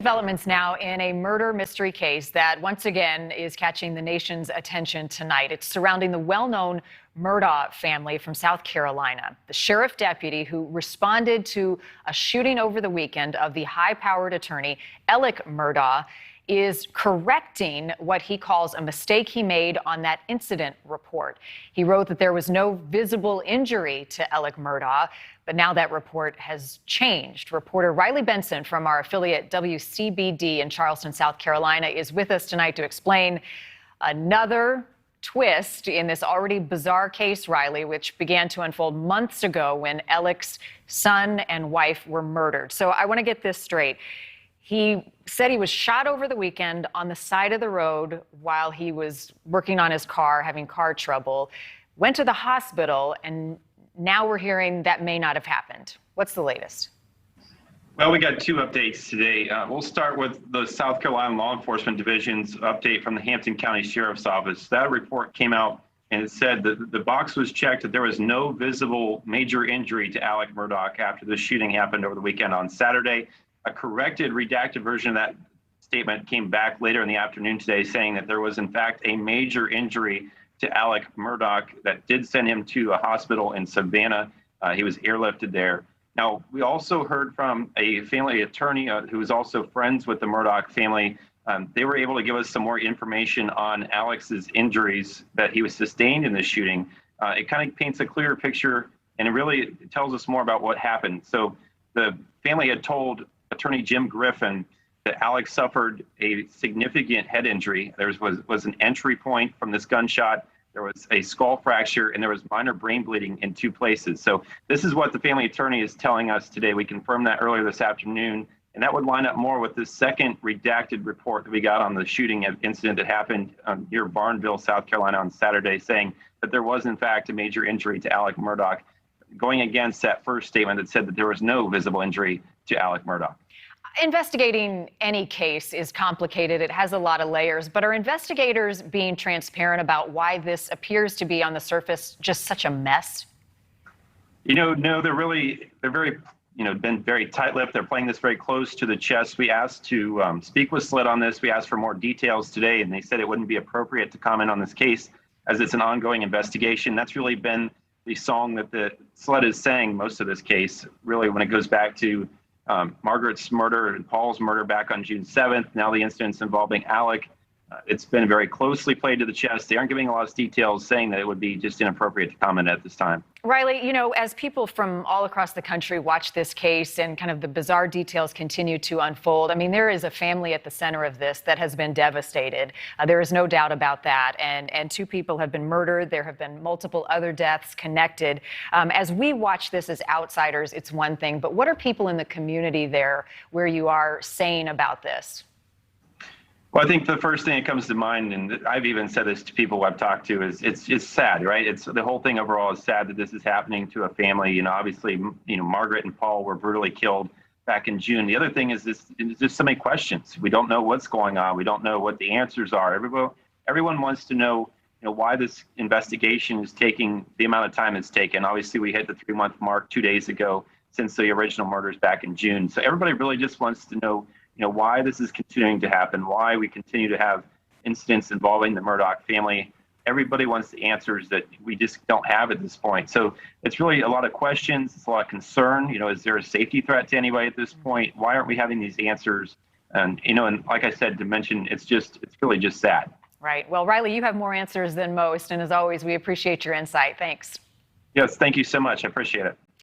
Developments now in a murder mystery case that once again is catching the nation's attention tonight. It's surrounding the well-known Murdaugh family from South Carolina. The sheriff deputy who responded to a shooting over the weekend of the high-powered attorney, Alex Murdaugh, is correcting what he calls a mistake he made on that incident report. He wrote that there was no visible injury to Alex Murdaugh, but now that report has changed. Reporter Riley Benson from our affiliate WCBD in Charleston, South Carolina, is with us tonight to explain another twist in this already bizarre case, Riley, which began to unfold months ago when Alex's son and wife were murdered. So I want to get this straight. He said he was shot over the weekend on the side of the road while he was working on his car, having car trouble, went to the hospital, and now we're hearing that may not have happened. What's the latest? Well, we got two updates today. We'll start with the South Carolina Law Enforcement Division's update from the Hampton County Sheriff's Office. That report came out and it said that the box was checked that there was no visible major injury to Alex Murdaugh after the shooting happened over the weekend on Saturday. A corrected, redacted version of that statement came back later in the afternoon today saying that there was, in fact, a major injury to Alex Murdaugh that did send him to a hospital in Savannah. He was airlifted there. Now, we also heard from a family attorney who is also friends with the Murdaugh family. They were able to give us some more information on Alex's injuries that he was sustained in the shooting. It kind of paints a clearer picture, and it really tells us more about what happened. So the family had told Attorney Jim Griffin that Alex suffered a significant head injury. There was an entry point from this gunshot. There was a skull fracture, and there was minor brain bleeding in two places. So this is what the family attorney is telling us today. We confirmed that earlier this afternoon, and that would line up more with the second redacted report that we got on the shooting incident that happened near Barnville, South Carolina on Saturday, saying that there was, in fact, a major injury to Alex Murdaugh, going against that first statement that said that there was no visible injury to Alex Murdaugh. Investigating any case is complicated. It has a lot of layers. But are investigators being transparent about why this appears to be on the surface just such a mess? No, they're very, been very tight-lipped. They're playing this very close to the chest. We asked to speak with SLED on this. We asked for more details today, and they said it wouldn't be appropriate to comment on this case as it's an ongoing investigation. That's really been the song that the SLED is saying most of this case, really, when it goes back to Margaret's murder and Paul's murder back on June 7th. Now the incidents involving Alex. It's been very closely played to the chest. They aren't giving a lot of details, saying that it would be just inappropriate to comment at this time. Riley, as people from all across the country watch this case and kind of the bizarre details continue to unfold, I mean, there is a family at the center of this that has been devastated. There is no doubt about that. And two people have been murdered. There have been multiple other deaths connected. As we watch this as outsiders, it's one thing. But what are people in the community there where you are saying about this? Well, I think the first thing that comes to mind, and I've even said this to people I've talked to, is it's sad, right? It's the whole thing overall is sad that this is happening to a family. Obviously, Margaret and Paul were brutally killed back in June. The other thing is just so many questions. We don't know what's going on. We don't know what the answers are. Everyone wants to know, why this investigation is taking the amount of time it's taken. Obviously, we hit the 3-month mark 2 days ago since the original murders back in June. So everybody really just wants to know, why this is continuing to happen, why we continue to have incidents involving the Murdaugh family. Everybody wants the answers that we just don't have at this point. So it's really a lot of questions. It's a lot of concern. Is there a safety threat to anybody at this point? Why aren't we having these answers? And, and like I said, to mention, it's really just sad. Right. Well, Riley, you have more answers than most. And as always, we appreciate your insight. Thanks. Yes, thank you so much. I appreciate it.